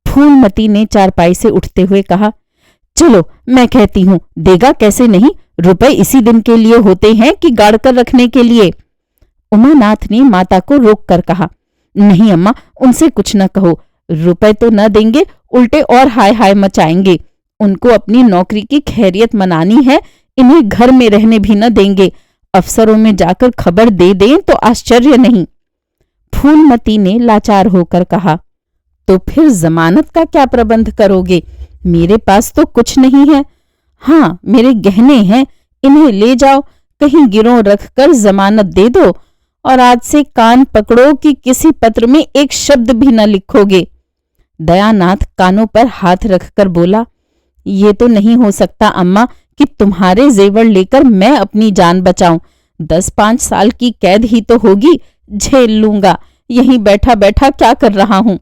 Speaker 1: फूलमती ने चारपाई से उठते हुए कहा, चलो मैं कहती हूं, देगा कैसे नहीं, रुपए इसी दिन के लिए होते हैं कि गाड़ कर रखने के लिए। उमानाथ ने माता को रोक कर कहा, नहीं अम्मा, उनसे कुछ न कहो, रुपए तो न देंगे, उल्टे और हाय हाय मचाएंगे। उनको अपनी नौकरी की खैरियत मनानी है, इन्हें घर में रहने भी न देंगे। अफसरों में जाकर खबर दे दें तो आश्चर्य नहीं। फूलमती ने लाचार होकर कहा, तो फिर जमानत का क्या प्रबंध करोगे? मेरे पास तो कुछ नहीं है। हाँ, मेरे गहने हैं, इन्हें ले जाओ, कहीं गिरों रखकर जमानत दे दो, और आज से कान पकड़ो कि किसी पत्र में एक शब्द भी न लिखोगे। दयानाथ कानों पर हाथ रखकर बोला, ये तो नहीं हो सकता अम्मा कि तुम्हारे जेवर लेकर मैं अपनी जान बचाऊं। 10-5 साल की कैद ही तो होगी, झेल लूंगा। यहीं बैठा बैठा क्या कर रहा हूं।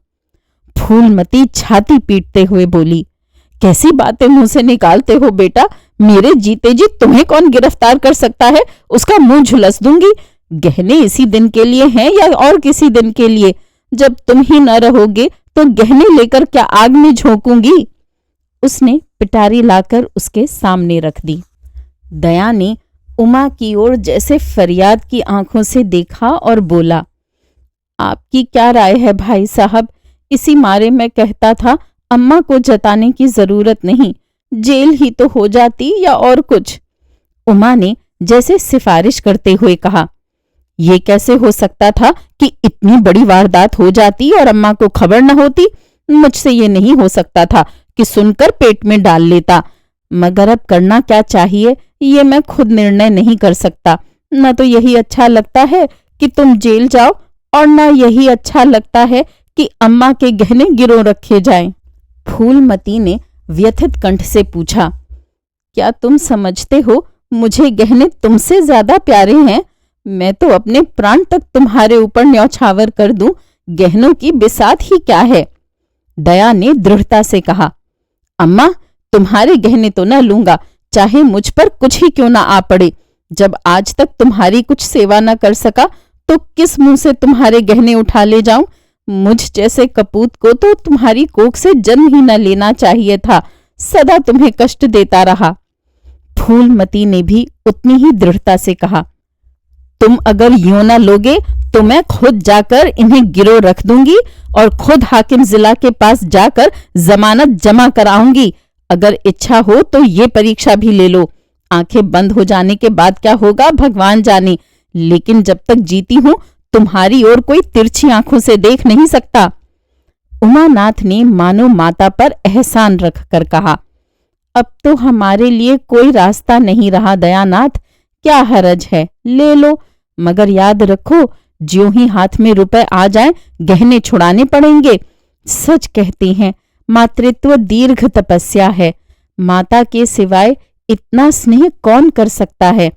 Speaker 1: फूलमती छाती पीटते हुए बोली, कैसी बातें मुंह से निकालते हो बेटा? मेरे जीते जी तुम्हें कौन गिरफ्तार कर सकता है? उसका मुंह झुलस दूंगी। गहने इसी दिन के लिए हैं या और किसी दिन के लिए? जब तुम ही न रहोगे तो गहने लेकर क्या आग में झोंकूंगी? उसने पिटारी लाकर उसके सामने रख दी। दया ने उमा की ओर जैसे फरियाद की आंखों से देखा और बोला, आपकी क्या राय है भाई साहब? इसी मारे मैं कहता था अम्मा को जताने की जरूरत नहीं, जेल ही तो हो जाती या और कुछ। उमा ने जैसे सिफारिश करते हुए कहा, ये कैसे हो सकता था कि इतनी बड़ी वारदात हो जाती और अम्मा को खबर न होती? मुझसे ये नहीं हो सकता था कि सुनकर पेट में डाल लेता। मगर अब करना क्या चाहिए ये मैं खुद निर्णय नहीं कर सकता। न तो यही अच्छा लगता है कि तुम जेल जाओ, और न यही अच्छा लगता है कि अम्मा के गहने गिरों रखे जाएं। फूलमती ने व्यथित कंठ से पूछा, क्या तुम समझते हो मुझे गहने तुमसे ज्यादा प्यारे हैं? मैं तो अपने प्राण तक तुम्हारे ऊपर न्यौछावर कर दूं, गहनों की बिसात ही क्या है। दया ने दृढ़ता से कहा, अम्मा, तुम्हारे गहने तो न लूंगा, चाहे मुझ पर कुछ ही क्यों ना आ पड़े। जब आज तक तुम्हारी कुछ सेवा न कर सका तो किस मुंह से तुम्हारे गहने उठा ले जाऊं? मुझ जैसे कपूत को तो तुम्हारी कोख से जन्म ही न लेना चाहिए था, सदा तुम्हें कष्ट देता रहा। फूलमती ने भी उतनी ही दृढ़ता से कहा, तुम अगर यूं न लोगे तो मैं खुद जाकर इन्हें गिरोह रख दूंगी और खुद हाकिम जिला के पास जाकर जमानत जमा कराऊंगी। अगर इच्छा हो तो ये परीक्षा भी ले लो। आंखें बंद हो जाने के बाद क्या होगा भगवान जाने, लेकिन जब तक जीती हूं तुम्हारी ओर कोई तिरछी आंखों से देख नहीं सकता। उमानाथ ने मानो माता पर एहसान रखकर कहा, अब तो हमारे लिए कोई रास्ता नहीं रहा दयानाथ, क्या हरज है, ले लो। मगर याद रखो, ज्यों ही हाथ में रुपए आ जाएं, गहने छुड़ाने पड़ेंगे। सच कहती हैं, मातृत्व दीर्घ तपस्या है। माता के सिवाय इतना स्नेह कौन कर सकता है?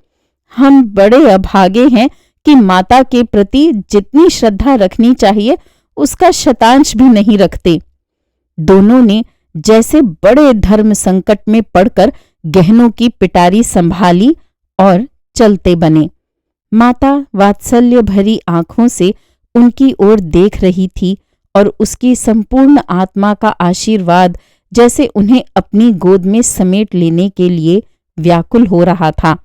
Speaker 1: हम बड़े अभागे हैं कि माता के प्रति जितनी श्रद्धा रखनी चाहिए उसका शतांश भी नहीं रखते। दोनों ने जैसे बड़े धर्म संकट में पड़कर गहनों की पिटारी संभाली और चलते बने। माता वात्सल्य भरी आंखों से उनकी ओर देख रही थी और उसकी संपूर्ण आत्मा का आशीर्वाद जैसे उन्हें अपनी गोद में समेट लेने के लिए व्याकुल हो रहा था।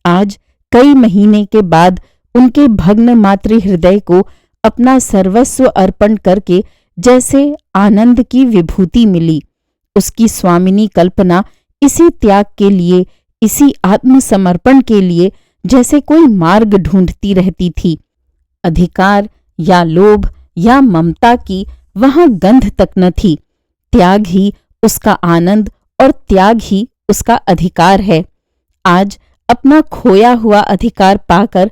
Speaker 1: आज कई महीने के बाद उनके भग्न मातृ हृदय को अपना सर्वस्व अर्पण करके जैसे आनंद की विभूति मिली। उसकी स्वामिनी कल्पना इसी त्याग के लिए, इसी आत्मसमर्पण के लिए जैसे कोई मार्ग ढूंढती रहती थी। अधिकार या लोभ या ममता की वहां गंध तक न थी। त्याग ही उसका आनंद और त्याग ही उसका अधिकार है। आज अपना खोया हुआ अधिकार पाकर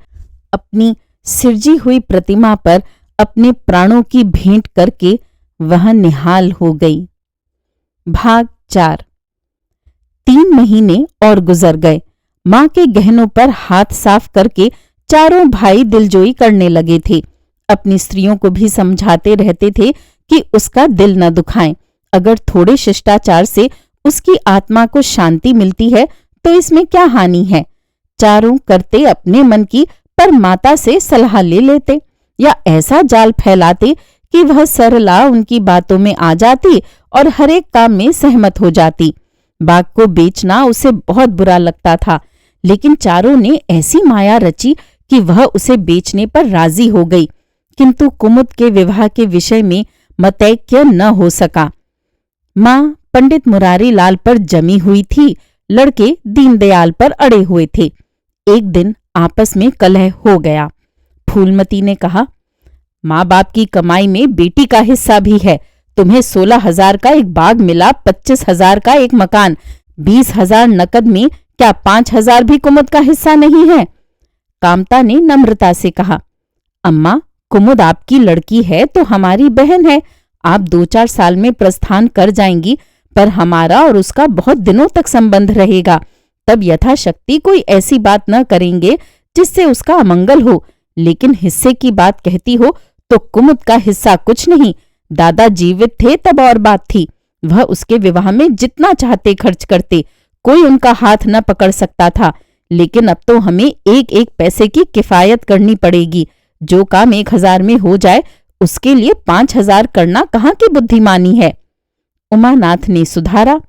Speaker 1: अपनी सिरजी हुई प्रतिमा पर अपने प्राणों की भेंट करके वह निहाल हो गई। भाग 4। 3 महीने और गुजर गए। माँ के गहनों पर हाथ साफ करके चारों भाई दिलजोई करने लगे थे। अपनी स्त्रियों को भी समझाते रहते थे कि उसका दिल न दुखाएं। अगर थोड़े शिष्टाचार से उसकी आत्मा को शांति मिलती है तो इसमें क्या हानि है। चारों करते अपने मन की, पर माता से सलाह ले लेते या ऐसा जाल फैलाते कि वह सरला उनकी बातों में आ जाती और हर एक काम में सहमत हो जाती। बाग को बेचना उसे बहुत बुरा लगता था, लेकिन चारों ने ऐसी माया रची कि वह उसे बेचने पर राजी हो गई। किंतु कुमुद के विवाह के विषय में मतैक्य न हो सका। माँ पंडित मुरारी लाल पर जमी हुई थी, लड़के दीनदयाल पर अड़े हुए थे। एक दिन आपस में कलह हो गया। फूलमती ने कहा, माँ बाप की कमाई में बेटी का हिस्सा भी है। तुम्हें 16,000 का एक बाग मिला, 25,000 का एक मकान, 20,000 नकद में, क्या 5,000 भी कुमुद का हिस्सा नहीं है? कामता ने नम्रता से कहा, अम्मा, कुमुद आपकी लड़की है तो हमारी बहन है। आप 2-4 साल में प्रस्थान कर जाएंगी, पर हमारा और उसका बहुत दिनों तक संबंध रहेगा। तब यथाशक्ति कोई ऐसी बात न करेंगे जिससे उसका अमंगल हो। लेकिन हिस्से की बात कहती हो तो कुमुद का हिस्सा कुछ नहीं। दादा जीवित थे तब और बात थी। वह उसके विवाह में जितना चाहते खर्च करते, कोई उनका हाथ न पकड़ सकता था। लेकिन अब तो हमें एक एक पैसे की किफायत करनी पड़ेगी। जो काम 1,000 में हो जाए उसके लिए 5,000 करना कहाँ की बुद्धिमानी है। उमानाथ ने सुधारा,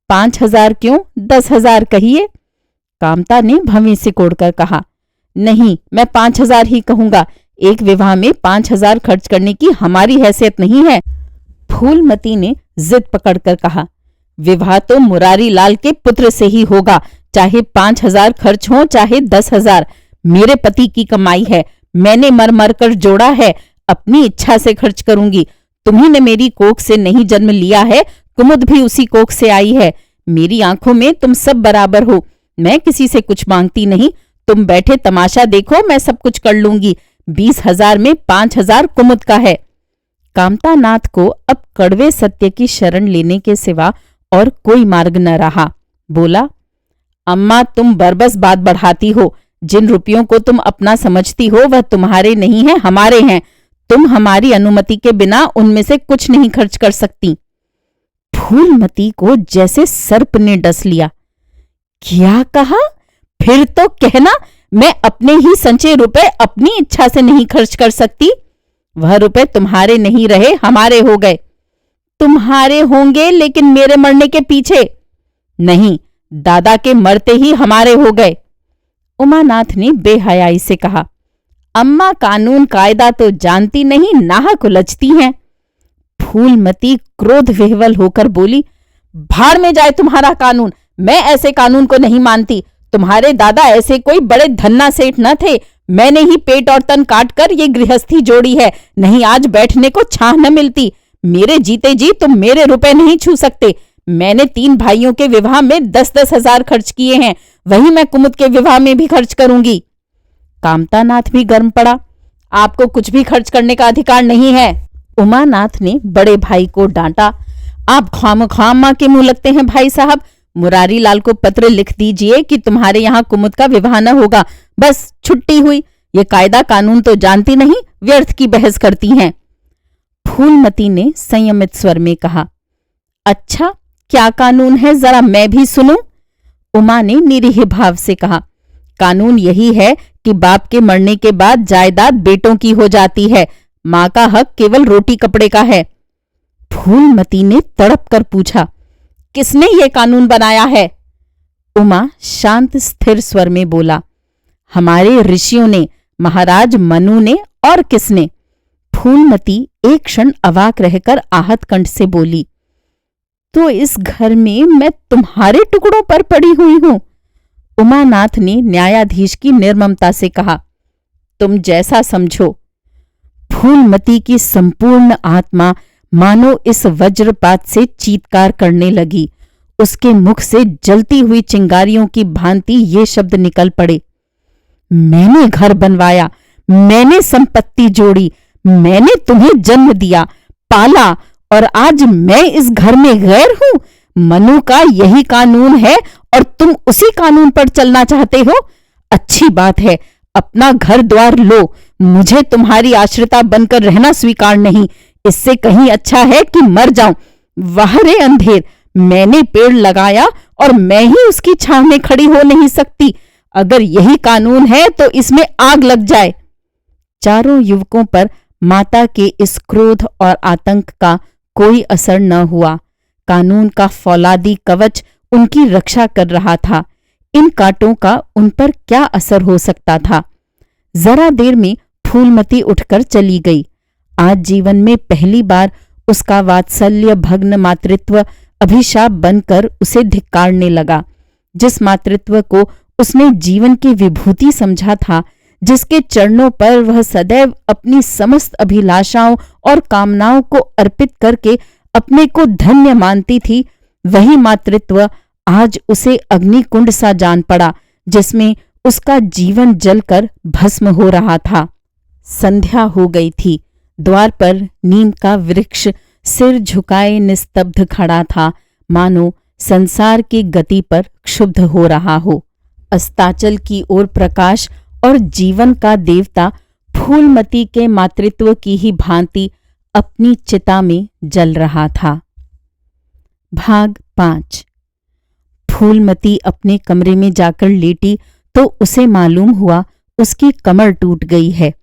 Speaker 1: 5,000 क्यों, 10,000 कहिए। कामता ने भवें से कोड़कर कहा, नहीं, मैं 5,000 ही कहूंगा। एक विवाह में 5,000 खर्च करने की हमारी हैसियत नहीं है। फूलमती ने जिद पकड़कर कहा, विवाह तो मुरारी लाल के पुत्र से ही होगा, चाहे 5,000 खर्च हो चाहे 10,000। मेरे पति की कमाई है, मैंने मर मर कर जोड़ा है, अपनी इच्छा से खर्च करूंगी। तुम्ही ने मेरी कोख से नहीं जन्म लिया है, कुमुद भी उसी कोख से आई है। मेरी आंखों में तुम सब बराबर हो। मैं किसी से कुछ मांगती नहीं। तुम बैठे तमाशा देखो, मैं सब कुछ कर लूंगी। 20,000 में 5,000 कुमुद का है। कामतानाथ को अब कड़वे सत्य की शरण लेने के सिवा और कोई मार्ग न रहा। बोला, अम्मा, तुम बरबस बात बढ़ाती हो। जिन रुपयों को तुम अपना समझती हो वह तुम्हारे नहीं है, हमारे हैं। तुम हमारी अनुमति के बिना उनमें से कुछ नहीं खर्च कर सकती। फूलमती को जैसे सर्प ने डस लिया। क्या कहा? फिर तो कहना, मैं अपने ही संचय रुपए अपनी इच्छा से नहीं खर्च कर सकती। वह रुपए तुम्हारे नहीं रहे, हमारे हो गए। तुम्हारे होंगे, लेकिन मेरे मरने के पीछे नहीं, दादा के मरते ही हमारे हो गए। उमानाथ ने बेहयाई से कहा, अम्मा, कानून कायदा तो जानती नहीं, नाहक उलझती हैं। फूलमती क्रोध विह्वल होकर बोली, भाड़ में जाए तुम्हारा कानून। मैं ऐसे कानून को नहीं मानती। तुम्हारे दादा ऐसे कोई बड़े धन्ना सेठ न थे। मैंने ही पेट और तन काट कर ये गृहस्थी जोड़ी है, नहीं आज बैठने को छाह न मिलती। मेरे जीते जी तुम मेरे रुपए नहीं छू सकते। मैंने 3 भाइयों के विवाह में 10-10 हजार खर्च किए हैं, वही मैं कुमुद के विवाह में भी खर्च करूंगी। कामतानाथ भी गर्म पड़ा, आपको कुछ भी खर्च करने का अधिकार नहीं है। उमानाथ ने बड़े भाई को डांटा, आप खामखाम मां के मुंह लगते हैं भाई साहब। मुरारी लाल को पत्र लिख दीजिए कि तुम्हारे यहाँ कुमुद का विवाह न होगा, बस छुट्टी हुई। ये कायदा कानून तो जानती नहीं, व्यर्थ की बहस करती हैं। फूलमती ने संयमित स्वर में कहा, अच्छा, क्या कानून है, जरा मैं भी सुनूं। उमा ने निरीह भाव से कहा, कानून यही है कि बाप के मरने के बाद जायदाद बेटों की हो जाती है, मां का हक केवल रोटी कपड़े का है। फूलमती ने तड़प कर पूछा, किसने ये कानून बनाया है? उमा शांत स्थिर स्वर में बोला, हमारे ऋषियों ने, महाराज मनु ने, और किसने? फूलमती एक क्षण अवाक रहकर आहत कंठ से बोली, तो इस घर में मैं तुम्हारे टुकड़ों पर पड़ी हुई हूं। उमानाथ ने न्यायाधीश की निर्ममता से कहा, तुम जैसा समझो। फूलमती की संपूर्ण आत्मा मानो इस वज्रपात से चीत्कार करने लगी। उसके मुख से जलती हुई चिंगारियों की भांति ये शब्द निकल पड़े, मैंने घर बनवाया, मैंने संपत्ति जोड़ी, मैंने तुम्हें जन्म दिया, पाला, और आज मैं इस घर में गैर हूं। मनु का यही कानून है और तुम उसी कानून पर चलना चाहते हो। अच्छी बात है, अपना घर द्वार लो, मुझे तुम्हारी आश्रिता बनकर रहना स्वीकार नहीं। इससे कहीं अच्छा है कि मर जाऊं। वाह रे अंधेर, मैंने पेड़ लगाया और मैं ही उसकी छांव में खड़ी हो नहीं सकती। अगर यही कानून है तो इसमें आग लग जाए। चारों युवकों पर माता के इस क्रोध और आतंक का कोई असर न हुआ। कानून का फौलादी कवच उनकी रक्षा कर रहा था। इन कांटों का उन पर क्या असर हो सकता था। जरा देर में फूलमती उठकर चली गई। आज जीवन में पहली बार उसका वात्सल्य भग्न मातृत्व अभिशाप बनकर उसे धिक्कारने लगा। जिस मातृत्व को उसने जीवन की विभूति समझा था, जिसके चरणों पर वह सदैव अपनी समस्त अभिलाषाओं और कामनाओं को अर्पित करके अपने को धन्य मानती थी, वही मातृत्व आज उसे अग्निकुंड सा जान पड़ा, जिसमें उसका जीवन जलकर भस्म हो रहा था। संध्या हो गई थी। द्वार पर नीम का वृक्ष सिर झुकाए निस्तब्ध खड़ा था, मानो संसार की गति पर क्षुब्ध हो रहा हो। अस्ताचल की ओर प्रकाश और जीवन का देवता फूलमती के मातृत्व की ही भांति अपनी चिता में जल रहा था। भाग 5। फूलमती अपने कमरे में जाकर लेटी तो उसे मालूम हुआ उसकी कमर टूट गई है।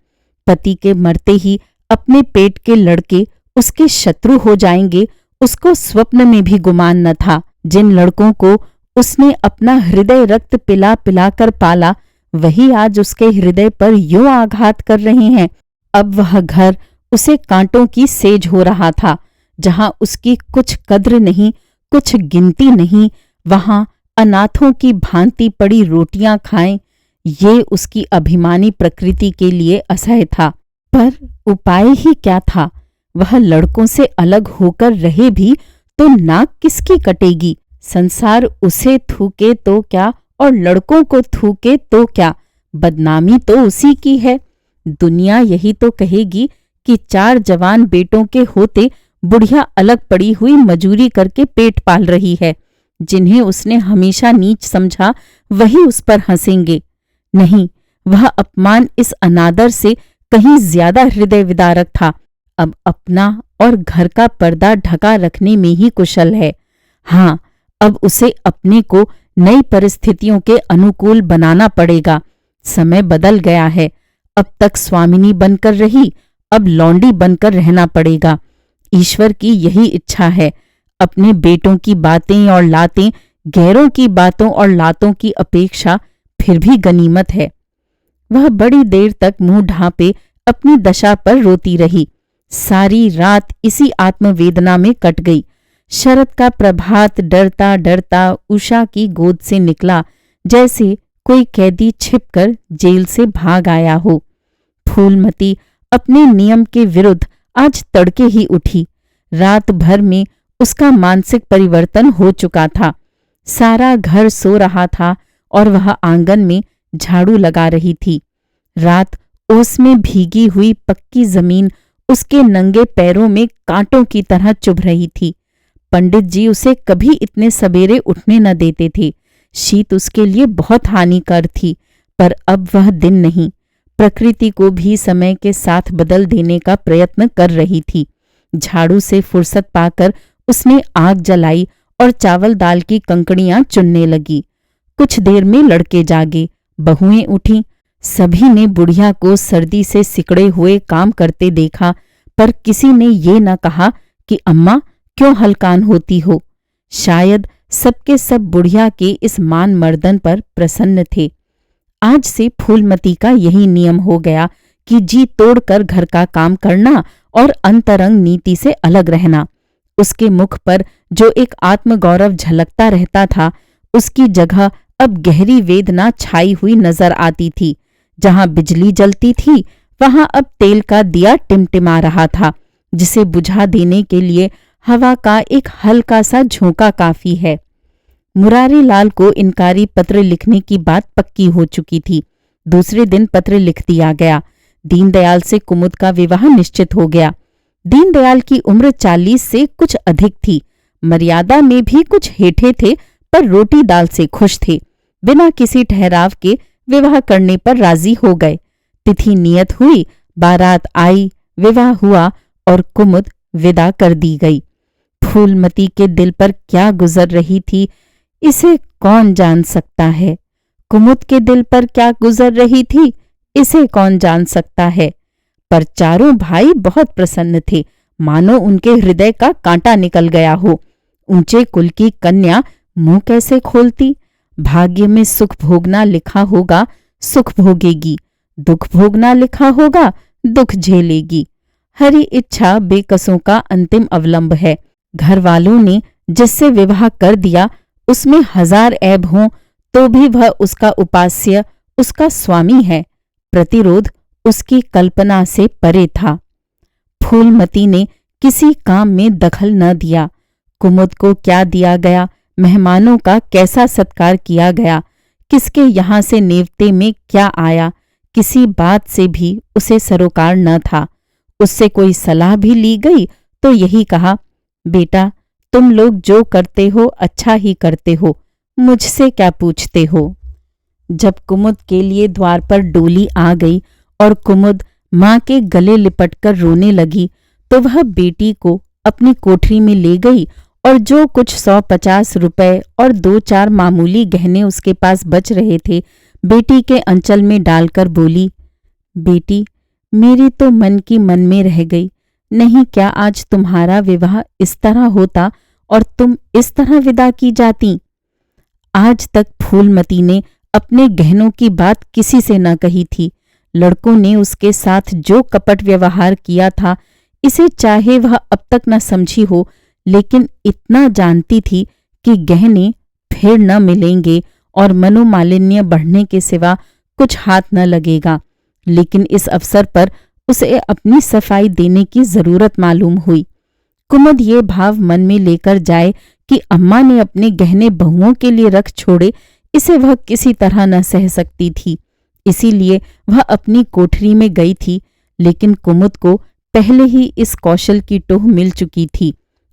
Speaker 1: पति के मरते ही अपने पेट के लड़के उसके शत्रु हो जाएंगे, उसको स्वप्न में भी गुमान न था। जिन लड़कों को उसने अपना हृदय रक्त पिला पिला कर पाला, वही आज उसके हृदय पर यूं आघात कर रहे हैं। अब वह घर उसे कांटों की सेज हो रहा था। जहां उसकी कुछ कद्र नहीं, कुछ गिनती नहीं, वहां अनाथों की भांति पड़ी रोटियां खाएं, ये उसकी अभिमानी प्रकृति के लिए असह्य था। पर उपाय ही क्या था। वह लड़कों से अलग होकर रहे भी तो नाक किसकी कटेगी। संसार उसे थूके तो क्या और लड़कों को थूके तो क्या, बदनामी तो उसी की है। दुनिया यही तो कहेगी कि 4 जवान बेटों के होते बुढ़िया अलग पड़ी हुई मजूरी करके पेट पाल रही है। जिन्हें उसने हमेशा नीच समझा, वही उस पर हंसेंगे। नहीं, वह अपमान इस अनादर से कहीं ज्यादा हृदय विदारक था। अब अपना और घर का पर्दा ढका रखने में ही कुशल है। हाँ, अब उसे अपने को नई परिस्थितियों के अनुकूल बनाना पड़ेगा। समय बदल गया है। अब तक स्वामिनी बनकर रही, अब लौंडी बनकर रहना पड़ेगा। ईश्वर की यही इच्छा है। अपने बेटों की बातें और लातें गैरों की बातों और लातों की अपेक्षा फिर भी गनीमत है। वह बड़ी देर तक मुंह ढांपे अपनी दशा पर रोती रही। सारी रात इसी आत्मवेदना में कट गई। शरद का प्रभात डरता डरता उषा की गोद से निकला, जैसे कोई कैदी छिपकर जेल से भाग आया हो। फूलमती अपने नियम के विरुद्ध आज तड़के ही उठी। रात भर में उसका मानसिक परिवर्तन हो चुका था। सारा घर सो रहा था और वह आंगन में झाड़ू लगा रही थी। रात ओस में भीगी हुई पक्की जमीन उसके नंगे पैरों में कांटों की तरह चुभ रही थी। पंडित जी उसे कभी इतने सवेरे उठने न देते थे। शीत उसके लिए बहुत हानिकर थी, पर अब वह दिन नहीं, प्रकृति को भी समय के साथ बदल देने का प्रयत्न कर रही थी। झाड़ू से फुर्सत पाकर उसने आग जलाई और चावल दाल की कंकड़ियां चुनने लगी। कुछ देर में लड़के जागे, बहुएं उठीं। सभी ने बुढ़िया को सर्दी से सिकड़े हुए काम करते देखा, पर किसी ने ये न कहा कि अम्मा क्यों हलकान होती हो। शायद सबके सब बुढ़िया के इस मान मर्दन पर प्रसन्न थे। आज से फूलमती का यही नियम हो गया कि जी तोड़कर घर का काम करना और अंतरंग नीति से अलग रहना। उसके मुख पर जो एक आत्मगौरव झलकता रहता था, उसकी जगह अब गहरी वेदना छाई हुई नजर आती थी। जहां बिजली जलती थी, वहां अब तेल का दिया टिमटिमा रहा था, जिसे बुझा देने के लिए हवा का एक हल्का सा झोंका काफी है। मुरारी लाल को इनकारी पत्र लिखने की बात पक्की हो चुकी थी। दूसरे दिन पत्र लिख दिया गया। दीनदयाल से कुमुद का विवाह निश्चित हो गया। दीनदयाल की उम्र 40 से कुछ अधिक थी, मर्यादा में भी कुछ हेठे थे, पर रोटी दाल से खुश थे। बिना किसी ठहराव के विवाह करने पर राजी हो गए। तिथि नियत हुई, बारात आई, विवाह हुआ और कुमुद विदा कर दी गई। फूलमती के दिल पर क्या गुजर रही थी, इसे कौन जान सकता है। कुमुद के दिल पर क्या गुजर रही थी, इसे कौन जान सकता है। पर चारों भाई बहुत प्रसन्न थे, मानो उनके हृदय का कांटा निकल गया हो। ऊंचे कुल की कन्या मुंह कैसे खोलती। भाग्य में सुख भोगना लिखा होगा, सुख भोगेगी। दुख भोगना लिखा होगा, दुख झेलेगी। हरी इच्छा बेकसों का अंतिम अवलंब है। घर वालों ने जिससे विवाह कर दिया, उसमें 1000 ऐब हों तो भी वह उसका उपास्य, उसका स्वामी है। प्रतिरोध उसकी कल्पना से परे था। फूलमती ने किसी काम में दखल न दिया। कुमुद को क्या दिया गया, मेहमानों का कैसा सत्कार किया गया, किसके यहाँ से नेवते में क्या आया, किसी बात से भी उसे सरोकार न था। उससे कोई सलाह भी ली गई तो यही कहा, बेटा तुम लोग जो करते हो अच्छा ही करते हो, मुझसे क्या पूछते हो। जब कुमुद के लिए द्वार पर डोली आ गई और कुमुद माँ के गले लिपटकर रोने लगी, तो वह बेटी को अपनी कोठरी में ले गई और जो कुछ 150 रुपए और 2-4 मामूली गहने उसके पास बच रहे थे, बेटी के अंचल में डालकर बोली, बेटी मेरी तो मन की मन में रह गई। नहीं क्या आज तुम्हारा विवाह इस तरह होता और तुम इस तरह विदा की जाती। आज तक फूलमती ने अपने गहनों की बात किसी से न कही थी। लड़कों ने उसके साथ जो कपट व्यवहार किया था, इसे चाहे वह अब तक न समझी हो, लेकिन इतना जानती थी कि गहने फिर न मिलेंगे और मनोमालिन्य बढ़ने के सिवा कुछ हाथ न लगेगा। लेकिन इस अवसर पर उसे अपनी सफाई देने की जरूरत मालूम हुई। कुमुद ये भाव मन में लेकर जाए कि अम्मा ने अपने गहने बहुओं के लिए रख छोड़े, इसे वह किसी तरह न सह सकती थी। इसीलिए वह अपनी कोठरी में गई थी। लेकिन कुमुद को पहले ही इस कौशल की टोह मिल चुकी थी।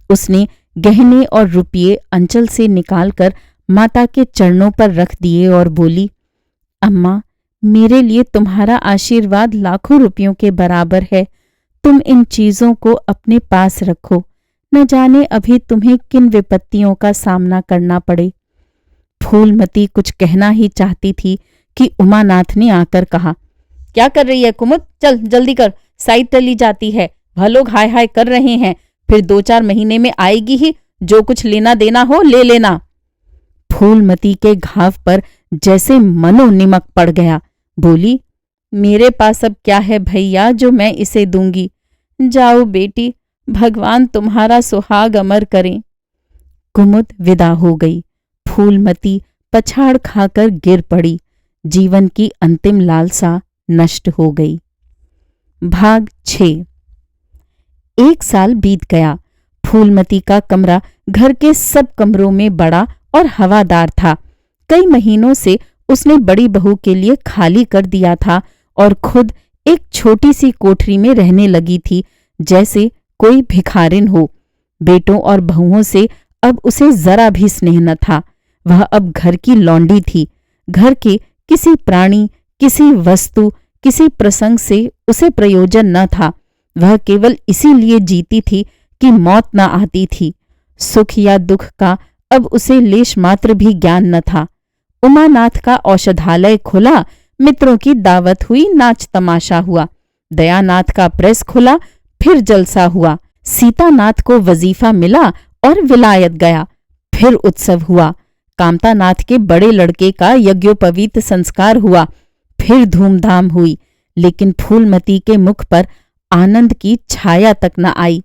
Speaker 1: उसने गहने और रुपये अंचल से निकालकर माता के चरणों पर रख दिए और बोली, अम्मा मेरे लिए तुम्हारा आशीर्वाद लाखों रुपयों के बराबर है। तुम इन चीजों को अपने पास रखो, न जाने अभी तुम्हें किन विपत्तियों का सामना करना पड़े। फूलमती कुछ कहना ही चाहती थी कि उमानाथ ने आकर कहा, क्या कर रही है कुमुद, चल जल्दी कर, साइड टली जाती है। वह लोग हाय हाय कर रहे हैं, फिर 2-4 महीने में आएगी ही, जो कुछ लेना देना हो ले लेना। फूलमती के घाव पर जैसे मनो निमक पड़ गया। बोली, मेरे पास अब क्या है भैया जो मैं इसे दूंगी। जाओ बेटी, भगवान तुम्हारा सुहाग अमर करें। कुमुद विदा हो गई। फूलमती पछाड़ खाकर गिर पड़ी। जीवन की अंतिम लालसा नष्ट हो गई। भाग 6। 1 साल बीत गया। फूलमती का कमरा घर के सब कमरों में बड़ा और हवादार था। कई महीनों से उसने बड़ी बहू के लिए खाली कर दिया था और खुद एक छोटी सी कोठरी में रहने लगी थी, जैसे कोई भिखारिन हो। बेटों और बहुओं से अब उसे जरा भी स्नेह न था। वह अब घर की लौंडी थी। घर के किसी प्राणी, किसी वस्तु, किसी प्रसंग से उसे प्रयोजन न था। वह केवल इसीलिए जीती थी कि मौत न आती थी। सुख या दुख का अब उसे लेश मात्र भी ज्ञान न था। उमानाथ का औषधालय खुला, मित्रों की दावत हुई, नाच तमाशा हुआ। दयानाथ का प्रेस खुला, फिर जलसा हुआ। सीतानाथ को वजीफा मिला और विलायत गया, फिर उत्सव हुआ। कामतानाथ के बड़े लड़के का यज्ञोपवीत संस्कार हुआ, फिर धूमधाम हुई। लेकिन फूलमती के मुख पर आनंद की छाया तक न आई।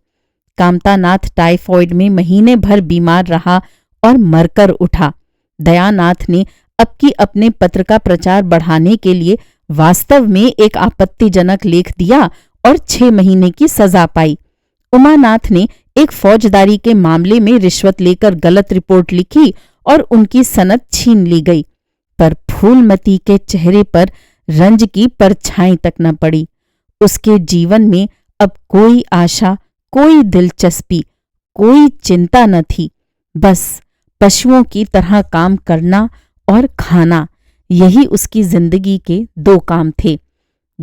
Speaker 1: कामतानाथ टाइफॉइड में महीने भर बीमार रहा और मरकर उठा। दयानाथ ने अब की अपने पत्र का प्रचार बढ़ाने के लिए वास्तव में एक आपत्तिजनक लेख दिया और 6 महीने की सजा पाई। उमानाथ ने एक फौजदारी के मामले में रिश्वत लेकर गलत रिपोर्ट लिखी और उनकी सनद छीन ली गई। पर फूलमती के चेहरे पर रंज की परछाई तक न पड़ी। उसके जीवन में अब कोई आशा, कोई दिलचस्पी, कोई चिंता न थी। बस पशुओं की तरह काम करना और खाना, यही उसकी जिंदगी के दो काम थे।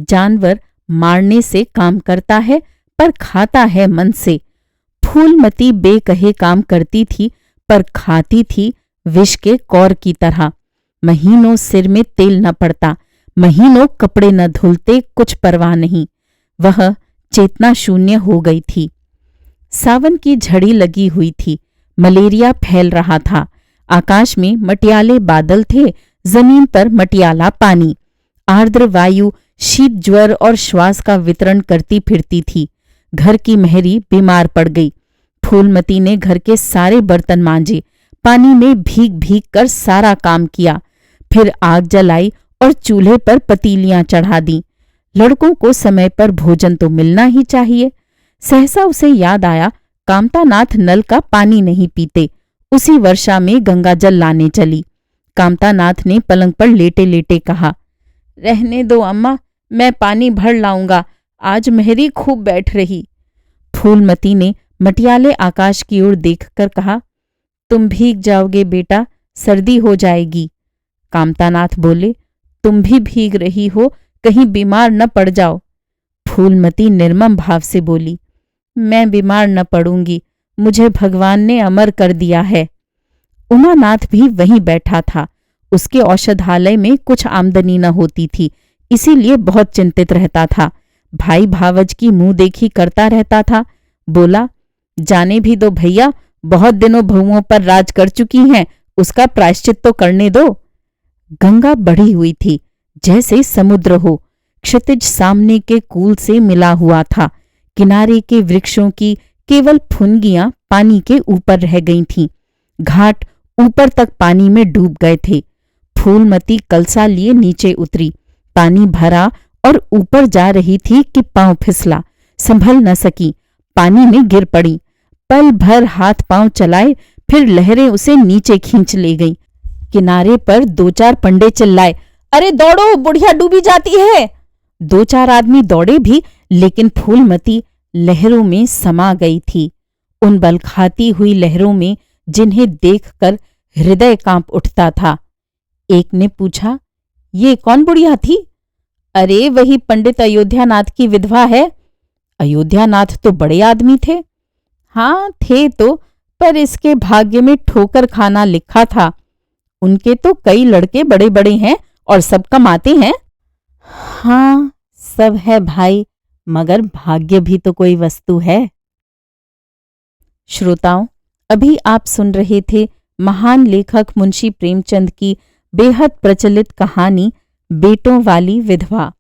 Speaker 1: जानवर मारने से काम करता है पर खाता है मन से। फूलमती बेकहे काम करती थी पर खाती थी विष के कौर की तरह। महीनों सिर में तेल न पड़ता, महीनों कपड़े न धुलते, कुछ परवाह नहीं। वह चेतना शून्य हो गई थी। सावन की झड़ी लगी हुई थी, मलेरिया फैल रहा था। आकाश में मटियाले बादल थे, जमीन पर मटियाला पानी। आर्द्र वायु शीत ज्वर और श्वास का वितरण करती फिरती थी। घर की मेहरी बीमार पड़ गई। फूलमती ने घर के सारे बर्तन मांजे, पानी में भीग भीग कर सारा काम किया, फिर आग जलाई और चूल्हे पर पतीलियां चढ़ा दी। लड़कों को समय पर भोजन तो मिलना ही चाहिए। सहसा उसे याद आया, कामतानाथ नल का पानी नहीं पीते। उसी वर्षा में गंगा जल लाने चली। कामतानाथ ने पलंग पर लेटे लेटे कहा, रहने दो अम्मा, मैं पानी भर लाऊंगा, आज मेहरी खूब बैठ रही। फूलमती ने मटियाले आकाश की ओर देखकर कहा, तुम भीग जाओगे बेटा, सर्दी हो जाएगी। कामतानाथ बोले, तुम भी भीग रही हो, कहीं बीमार न पड़ जाओ। फूलमती निर्मम भाव से बोली, मैं बीमार न पड़ूंगी, मुझे भगवान ने अमर कर दिया है। उमानाथ भी वहीं बैठा था। उसके औषधालय में कुछ आमदनी न होती थी, इसीलिए बहुत चिंतित रहता था। भाई भावज की मुंह देखी करता रहता था। बोला, जाने भी दो भैया, बहुत दिनों बहुओं पर राज कर चुकी हैं, उसका प्रायश्चित तो करने दो। गंगा बढ़ी हुई थी, जैसे समुद्र हो। क्षितिज सामने के कूल से मिला हुआ था। किनारे के वृक्षों की केवल फुनगियां पानी के ऊपर रह गई थीं। घाट ऊपर तक पानी में डूब गए थे। फूलमती कलसा लिए नीचे उतरी। पानी भरा और ऊपर जा रही थी कि पांव फिसला, संभल न सकी, पानी में गिर पड़ी। पल भर हाथ पांव चलाए, फिर लहरें उसे नीचे खींच ले गईं। किनारे पर दो चार पंडे चिल्लाए, अरे दौड़ो, बुढ़िया डूबी जाती है। दो चार आदमी दौड़े भी, लेकिन फूलमती लहरों में समा गई थी। उन बलखाती हुई लहरों में जिन्हें देखकर हृदय कांप उठता था। एक ने पूछा, ये कौन बुढ़िया थी? अरे वही पंडित अयोध्यानाथ की विधवा है। अयोध्यानाथ तो बड़े आदमी थे। हाँ थे तो, पर इसके भाग्य में ठोकर खाना लिखा था। उनके तो कई लड़के बड़े बड़े हैं और सब कमाते हैं। हाँ सब है भाई, मगर भाग्य भी तो कोई वस्तु है। श्रोताओं, अभी आप सुन रहे थे महान लेखक मुंशी प्रेमचंद की बेहद प्रचलित कहानी बेटों वाली विधवा।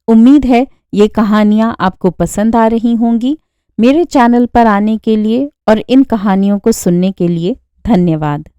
Speaker 1: उम्मीद है ये कहानियां आपको पसंद आ रही होंगी। मेरे चैनल पर आने के लिए और इन कहानियों को सुनने के लिए धन्यवाद।